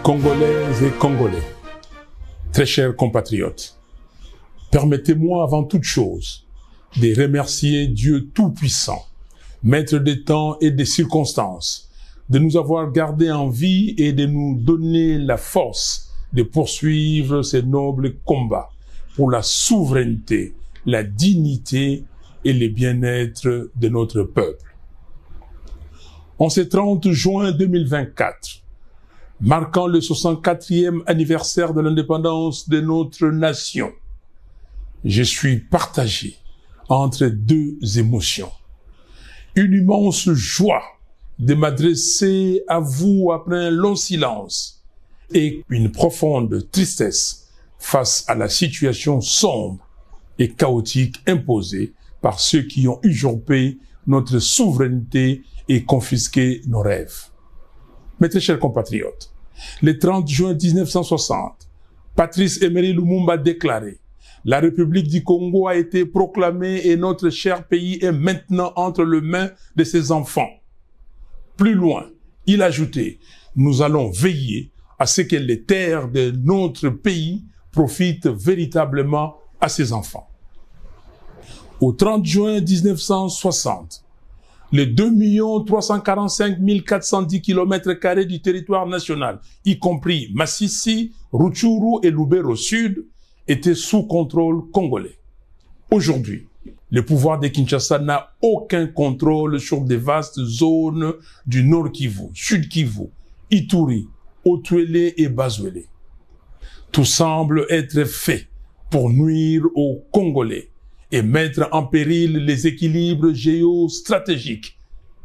Congolaises et Congolais, très chers compatriotes, permettez-moi avant toute chose de remercier Dieu Tout-Puissant, Maître des temps et des circonstances, de nous avoir gardés en vie et de nous donner la force de poursuivre ces nobles combats pour la souveraineté, la dignité et le bien-être de notre peuple. En ce 30 juin 2024, marquant le 64e anniversaire de l'indépendance de notre nation, je suis partagé entre deux émotions. Une immense joie de m'adresser à vous après un long silence et une profonde tristesse face à la situation sombre et chaotique imposée par ceux qui ont usurpé notre souveraineté et confisqué nos rêves. Mes très chers compatriotes, le 30 juin 1960, Patrice Emery Lumumba déclarait « La République du Congo a été proclamée et notre cher pays est maintenant entre les mains de ses enfants. » Plus loin, il ajoutait « Nous allons veiller à ce que les terres de notre pays profitent véritablement à ses enfants. » Au 30 juin 1960, les 2 345 410 km² du territoire national, y compris Massissi, Rutshuru et Lubero Sud, étaient sous contrôle congolais. Aujourd'hui, le pouvoir de Kinshasa n'a aucun contrôle sur des vastes zones du Nord Kivu, Sud Kivu, Ituri, Otuele et Bazuele. Tout semble être fait pour nuire aux Congolais et mettre en péril les équilibres géostratégiques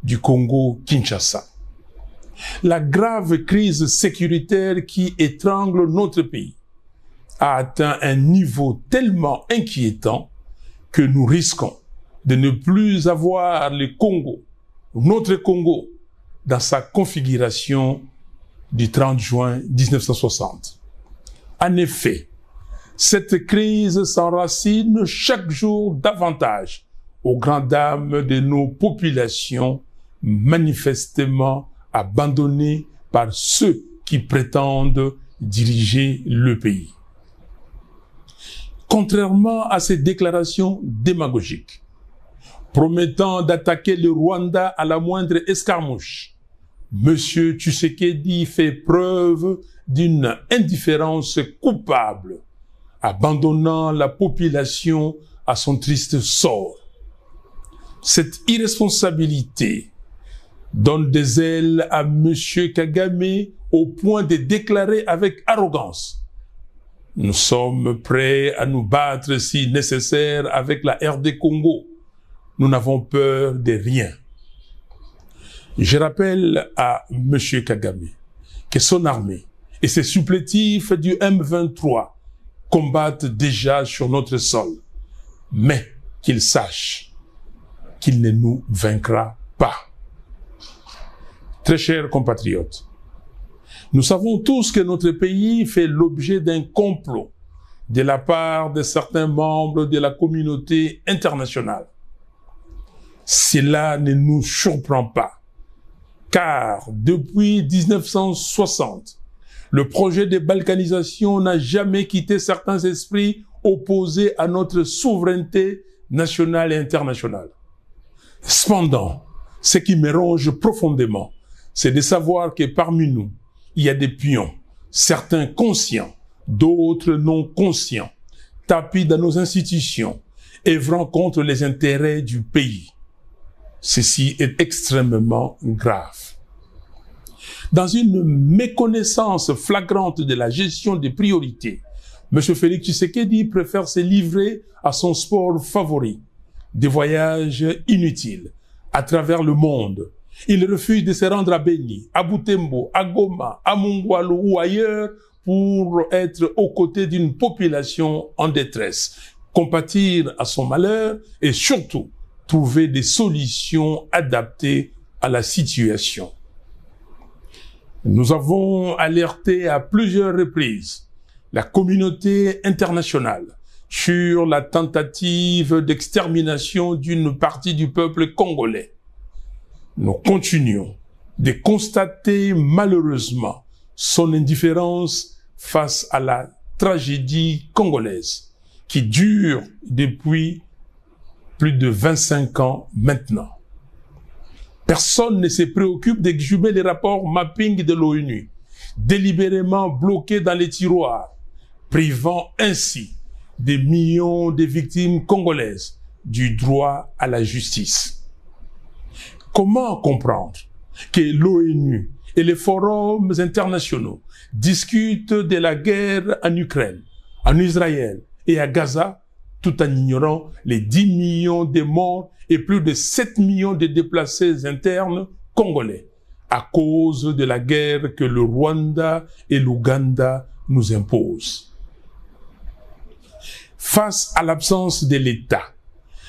du Congo-Kinshasa. La grave crise sécuritaire qui étrangle notre pays a atteint un niveau tellement inquiétant que nous risquons de ne plus avoir le Congo, notre Congo, dans sa configuration du 30 juin 1960. En effet, cette crise s'enracine chaque jour davantage aux grandes dames de nos populations manifestement abandonnées par ceux qui prétendent diriger le pays. Contrairement à ces déclarations démagogiques, promettant d'attaquer le Rwanda à la moindre escarmouche, M. Tshisekedi fait preuve d'une indifférence coupable, abandonnant la population à son triste sort. Cette irresponsabilité donne des ailes à M. Kagame au point de déclarer avec arrogance « Nous sommes prêts à nous battre si nécessaire avec la RD Congo. Nous n'avons peur de rien. » Je rappelle à M. Kagame que son armée et ses supplétifs du M23 combattent déjà sur notre sol, mais qu'il sache qu'il ne nous vaincra pas. Très chers compatriotes, nous savons tous que notre pays fait l'objet d'un complot de la part de certains membres de la communauté internationale. Cela ne nous surprend pas, car depuis 1960, le projet de balkanisation n'a jamais quitté certains esprits opposés à notre souveraineté nationale et internationale. Cependant, ce qui me ronge profondément, c'est de savoir que parmi nous, il y a des pions, certains conscients, d'autres non conscients, tapis dans nos institutions, œuvrant contre les intérêts du pays. Ceci est extrêmement grave. Dans une méconnaissance flagrante de la gestion des priorités, M. Félix Tshisekedi préfère se livrer à son sport favori, des voyages inutiles à travers le monde. Il refuse de se rendre à Beni, à Butembo, à Goma, à Mungwalu ou ailleurs pour être aux côtés d'une population en détresse, compatir à son malheur et surtout trouver des solutions adaptées à la situation. Nous avons alerté à plusieurs reprises la communauté internationale sur la tentative d'extermination d'une partie du peuple congolais. Nous continuons de constater malheureusement son indifférence face à la tragédie congolaise qui dure depuis plus de 25 ans maintenant. Personne ne se préoccupe d'exhumer les rapports mapping de l'ONU, délibérément bloqués dans les tiroirs, privant ainsi des millions de victimes congolaises du droit à la justice. Comment comprendre que l'ONU et les forums internationaux discutent de la guerre en Ukraine, en Israël et à Gaza, tout en ignorant les 10 millions de morts et plus de 7 millions de déplacés internes congolais à cause de la guerre que le Rwanda et l'Ouganda nous imposent. Face à l'absence de l'État,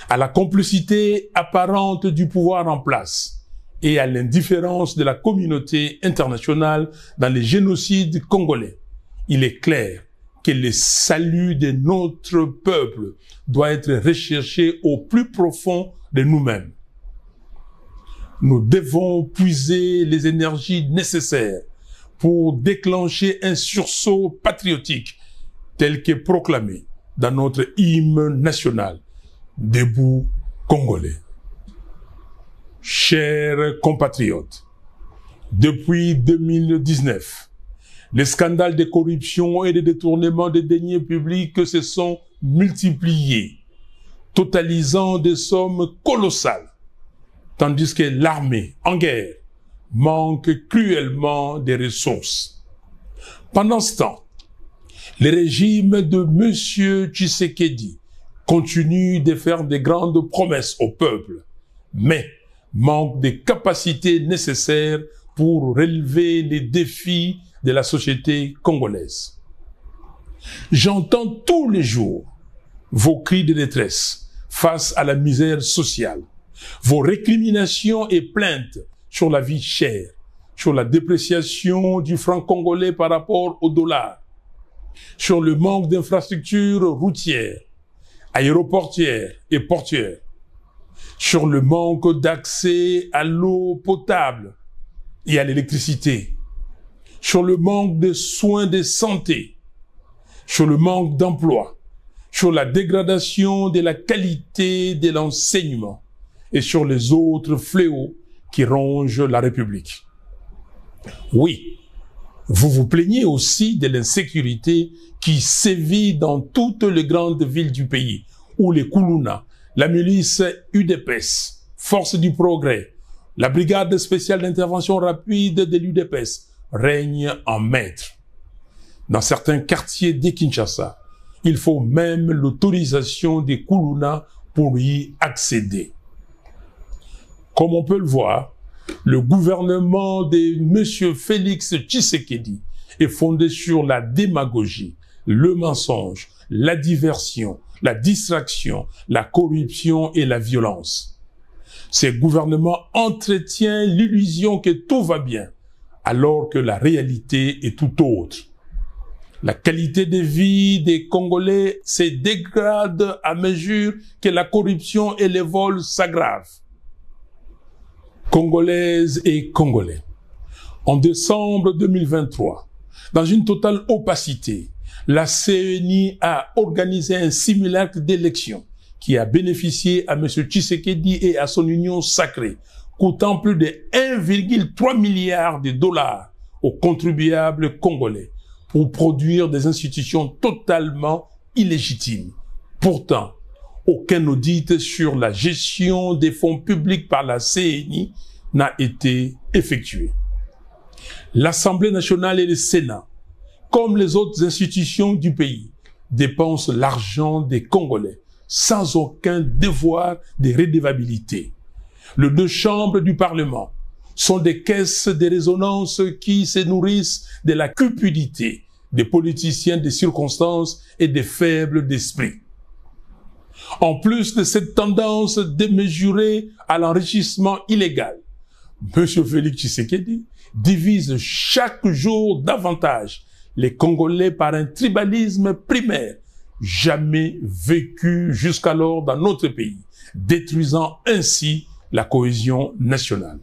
à la complicité apparente du pouvoir en place et à l'indifférence de la communauté internationale dans les génocides congolais, il est clair que le salut de notre peuple doit être recherché au plus profond de nous-mêmes. Nous devons puiser les énergies nécessaires pour déclencher un sursaut patriotique tel que proclamé dans notre hymne national, Debout Congolais. Chers compatriotes, depuis 2019, les scandales de corruption et de détournement des deniers publics se sont multipliés, totalisant des sommes colossales, tandis que l'armée en guerre manque cruellement de ressources. Pendant ce temps, le régime de M. Tshisekedi continue de faire de grandes promesses au peuple, mais manque des capacités nécessaires pour relever les défis de la société congolaise. J'entends tous les jours vos cris de détresse face à la misère sociale, vos récriminations et plaintes sur la vie chère, sur la dépréciation du franc congolais par rapport au dollar, sur le manque d'infrastructures routières, aéroportuaires et portuaires, sur le manque d'accès à l'eau potable et à l'électricité, sur le manque de soins de santé, sur le manque d'emploi, sur la dégradation de la qualité de l'enseignement et sur les autres fléaux qui rongent la République. Oui, vous vous plaignez aussi de l'insécurité qui sévit dans toutes les grandes villes du pays, où les Kuluna, la milice UDPS, Force du Progrès, la brigade spéciale d'intervention rapide de l'UDPS règnent en maître. Dans certains quartiers de Kinshasa, il faut même l'autorisation des Kuluna pour y accéder. Comme on peut le voir, le gouvernement de M. Félix Tshisekedi est fondé sur la démagogie, le mensonge, la diversion, la distraction, la corruption et la violence. Ce gouvernement entretient l'illusion que tout va bien, alors que la réalité est tout autre. La qualité de vie des Congolais se dégrade à mesure que la corruption et les vols s'aggravent. Congolaises et Congolais, en décembre 2023, dans une totale opacité, la CENI a organisé un simulacre d'élection qui a bénéficié à M. Tshisekedi et à son union sacrée, coûtant plus de 1,3 milliard de dollars aux contribuables congolais pour produire des institutions totalement illégitimes. Pourtant, aucun audit sur la gestion des fonds publics par la CENI n'a été effectué. L'Assemblée nationale et le Sénat, comme les autres institutions du pays, dépensent l'argent des Congolais sans aucun devoir de redevabilité. Les deux chambres du Parlement sont des caisses de résonance qui se nourrissent de la cupidité des politiciens de circonstances et des faibles d'esprit. En plus de cette tendance démesurée à l'enrichissement illégal, M. Félix Tshisekedi divise chaque jour davantage les Congolais par un tribalisme primaire jamais vécu jusqu'alors dans notre pays, détruisant ainsi la cohésion nationale.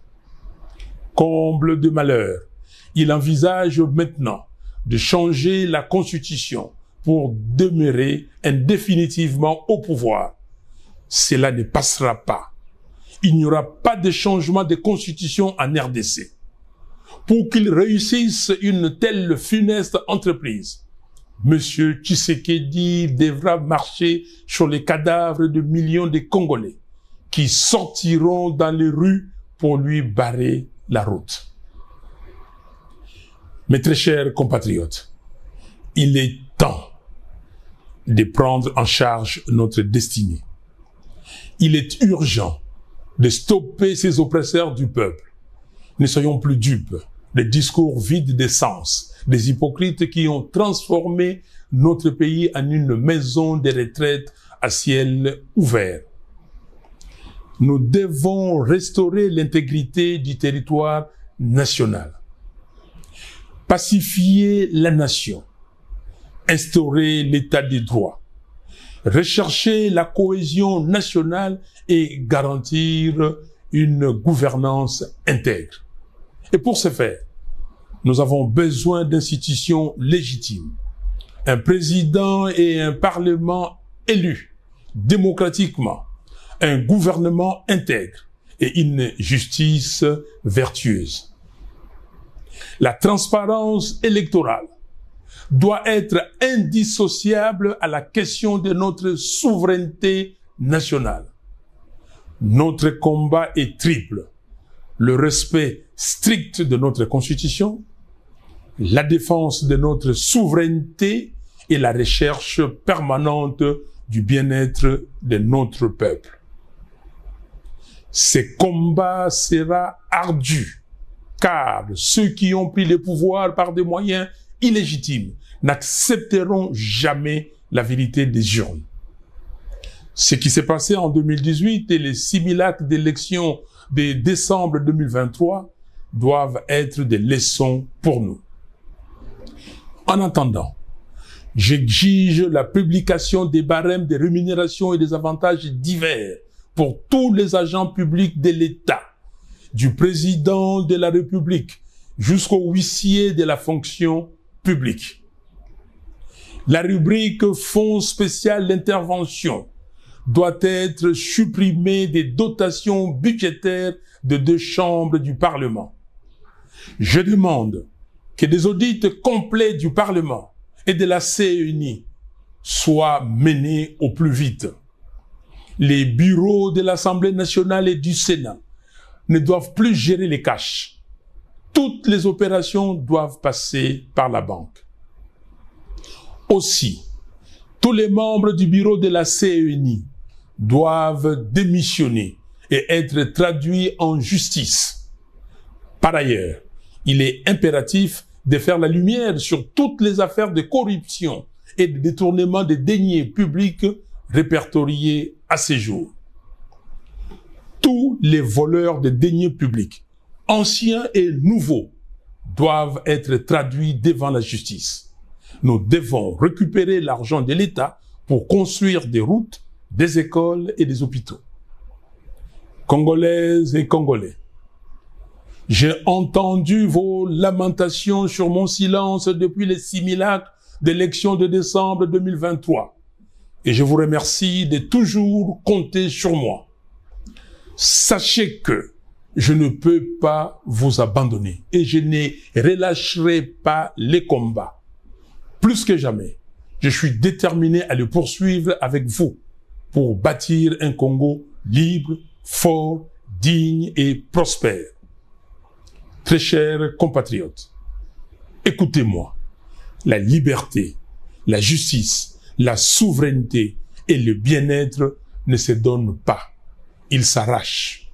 Comble de malheur, il envisage maintenant de changer la Constitution pour demeurer indéfinitivement au pouvoir. Cela ne passera pas. Il n'y aura pas de changement de Constitution en RDC. Pour qu'il réussisse une telle funeste entreprise, M. Tshisekedi devra marcher sur les cadavres de millions de Congolais qui sortiront dans les rues pour lui barrer la route. Mes très chers compatriotes, il est temps de prendre en charge notre destinée. Il est urgent de stopper ces oppresseurs du peuple. Ne soyons plus dupes des discours vides de sens, des hypocrites qui ont transformé notre pays en une maison de retraite à ciel ouvert. Nous devons restaurer l'intégrité du territoire national, pacifier la nation, instaurer l'état de droit, rechercher la cohésion nationale et garantir une gouvernance intègre. Et pour ce faire, nous avons besoin d'institutions légitimes, un président et un parlement élus démocratiquement, un gouvernement intègre et une justice vertueuse. La transparence électorale doit être indissociable à la question de notre souveraineté nationale. Notre combat est triple: le respect strict de notre Constitution, la défense de notre souveraineté et la recherche permanente du bien-être de notre peuple. Ce combat sera ardu, car ceux qui ont pris le pouvoir par des moyens illégitimes n'accepteront jamais la vérité des urnes. Ce qui s'est passé en 2018 et les simulacres d'élections de décembre 2023 doivent être des leçons pour nous. En attendant, j'exige la publication des barèmes des rémunérations et des avantages divers pour tous les agents publics de l'État, du président de la République jusqu'au huissier de la fonction publique. La rubrique Fonds spécial d'intervention doit être supprimée des dotations budgétaires de 2 chambres du Parlement. Je demande que des audits complets du Parlement et de la CENI soient menés au plus vite. Les bureaux de l'Assemblée nationale et du Sénat ne doivent plus gérer les cash. Toutes les opérations doivent passer par la banque. Aussi, tous les membres du bureau de la CENI doivent démissionner et être traduits en justice. Par ailleurs, il est impératif de faire la lumière sur toutes les affaires de corruption et de détournement des deniers publics répertoriés à ce jour. Tous les voleurs de deniers publics, anciens et nouveaux, doivent être traduits devant la justice. Nous devons récupérer l'argent de l'État pour construire des routes, des écoles et des hôpitaux. Congolaises et Congolais, j'ai entendu vos lamentations sur mon silence depuis les simulacres d'élections de décembre 2023 et je vous remercie de toujours compter sur moi. Sachez que je ne peux pas vous abandonner et je ne relâcherai pas les combats. Plus que jamais, je suis déterminé à le poursuivre avec vous pour bâtir un Congo libre, fort, digne et prospère. Très chers compatriotes, écoutez-moi. La liberté, la justice, la souveraineté et le bien-être ne se donnent pas. Ils s'arrachent.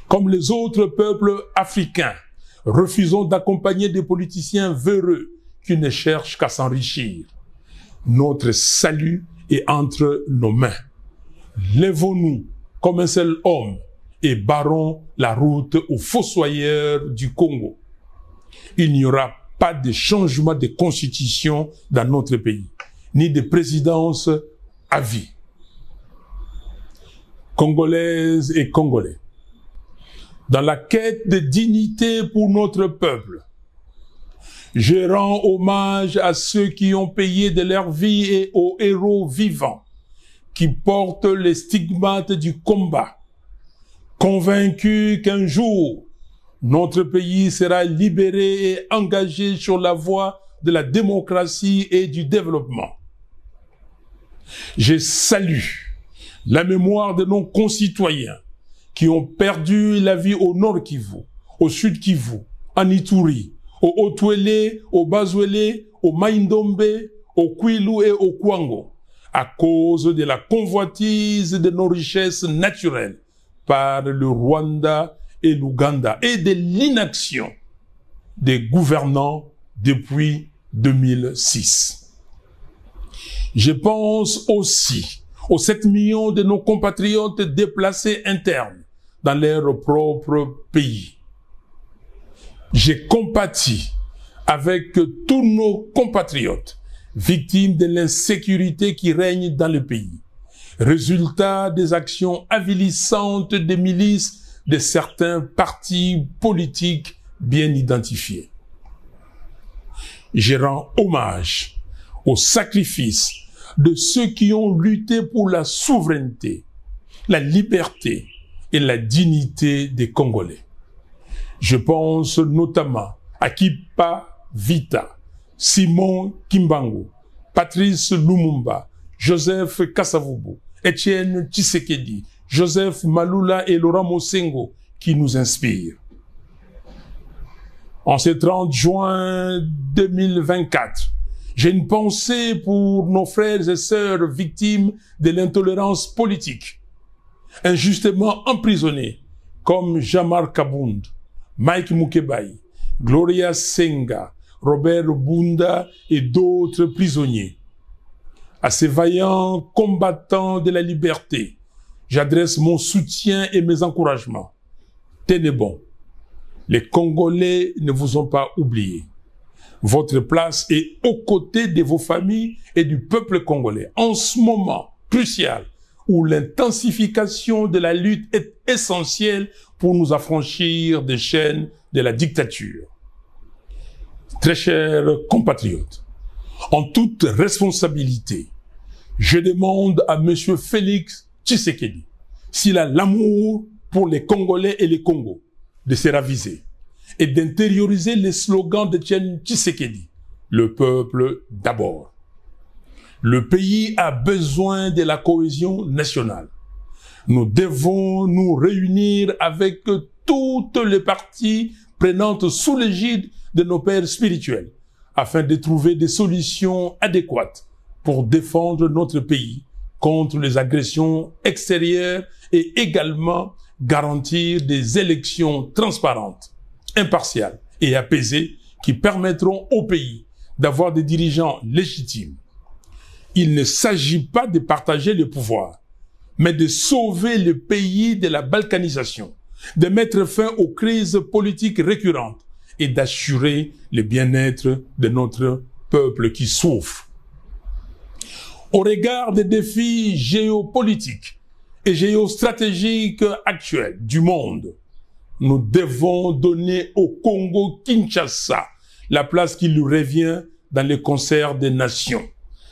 Comme les autres peuples africains, refusons d'accompagner des politiciens véreux qui ne cherchent qu'à s'enrichir. Notre salut est entre nos mains. Lèvons-nous comme un seul homme et barrons la route aux fossoyeurs du Congo. Il n'y aura pas de changement de constitution dans notre pays, ni de présidence à vie. Congolaises et Congolais, dans la quête de dignité pour notre peuple, Je rends hommage à ceux qui ont payé de leur vie et aux héros vivants qui portent les stigmates du combat, convaincus qu'un jour, notre pays sera libéré et engagé sur la voie de la démocratie et du développement. Je salue la mémoire de nos concitoyens qui ont perdu la vie au Nord Kivu, au Sud Kivu, en Ituri, au Haut-Ouélé, au Bas-Ouélé, au Maïndombe, au Kwilu et au Kwango, à cause de la convoitise de nos richesses naturelles par le Rwanda et l'Ouganda et de l'inaction des gouvernants depuis 2006. Je pense aussi aux 7 millions de nos compatriotes déplacés internes dans leur propre pays. J'ai compati avec tous nos compatriotes victimes de l'insécurité qui règne dans le pays, résultat des actions avilissantes des milices de certains partis politiques bien identifiés. Je rends hommage au sacrifice de ceux qui ont lutté pour la souveraineté, la liberté et la dignité des Congolais. Je pense notamment à Kipa Vita, Simon Kimbangu, Patrice Lumumba, Joseph Kasavubu, Etienne Tshisekedi, Joseph Malula et Laurent Mosengo qui nous inspirent. En ce 30 juin 2024, j'ai une pensée pour nos frères et sœurs victimes de l'intolérance politique, injustement emprisonnés, comme Jamar Kabound, Mike Mukebai, Gloria Senga, Robert Bunda et d'autres prisonniers. À ces vaillants combattants de la liberté, j'adresse mon soutien et mes encouragements. Tenez bon, les Congolais ne vous ont pas oublié. Votre place est aux côtés de vos familles et du peuple congolais. En ce moment crucial où l'intensification de la lutte est essentielle pour nous affranchir des chaînes de la dictature. Très chers compatriotes, en toute responsabilité, je demande à M. Félix Tshisekedi s'il a l'amour pour les Congolais et les Congos de se raviser et d'intérioriser les slogans d'Etienne Tshisekedi, le peuple d'abord. Le pays a besoin de la cohésion nationale. Nous devons nous réunir avec toutes les parties prenantes sous l'égide de nos pères spirituels afin de trouver des solutions adéquates pour défendre notre pays contre les agressions extérieures et également garantir des élections transparentes, impartiales et apaisées qui permettront au pays d'avoir des dirigeants légitimes. Il ne s'agit pas de partager le pouvoir, mais de sauver le pays de la balkanisation, de mettre fin aux crises politiques récurrentes et d'assurer le bien-être de notre peuple qui souffre. Au regard des défis géopolitiques et géostratégiques actuels du monde, nous devons donner au Congo-Kinshasa la place qui lui revient dans le concert des nations.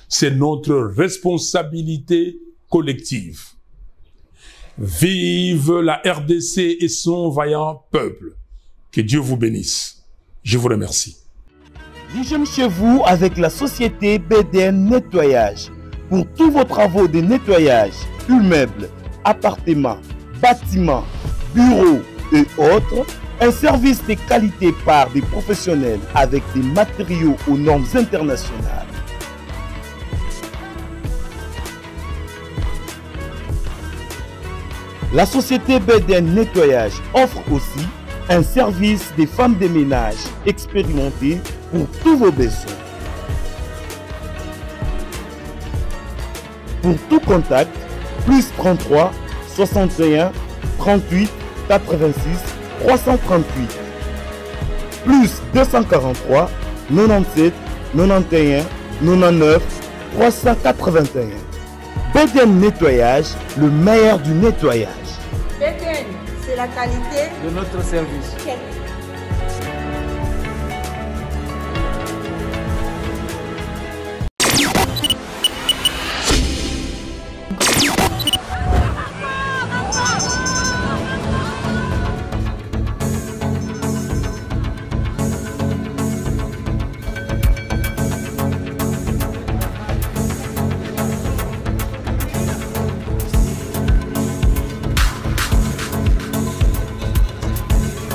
C'est notre responsabilité collective. Vive la RDC et son vaillant peuple. Que Dieu vous bénisse. Je vous remercie. J'aime chez vous avec la société BDN Nettoyage. Pour tous vos travaux de nettoyage, immeubles, appartements, bâtiments, bureaux et autres, un service de qualité par des professionnels avec des matériaux aux normes internationales. La société BDN Nettoyage offre aussi un service des femmes de ménage expérimentées pour tous vos besoins. Pour tout contact, plus 33 61 38 86 338, plus 243 97 91 99 381. BDN Nettoyage, le meilleur du nettoyage. BDN, c'est la qualité de notre service.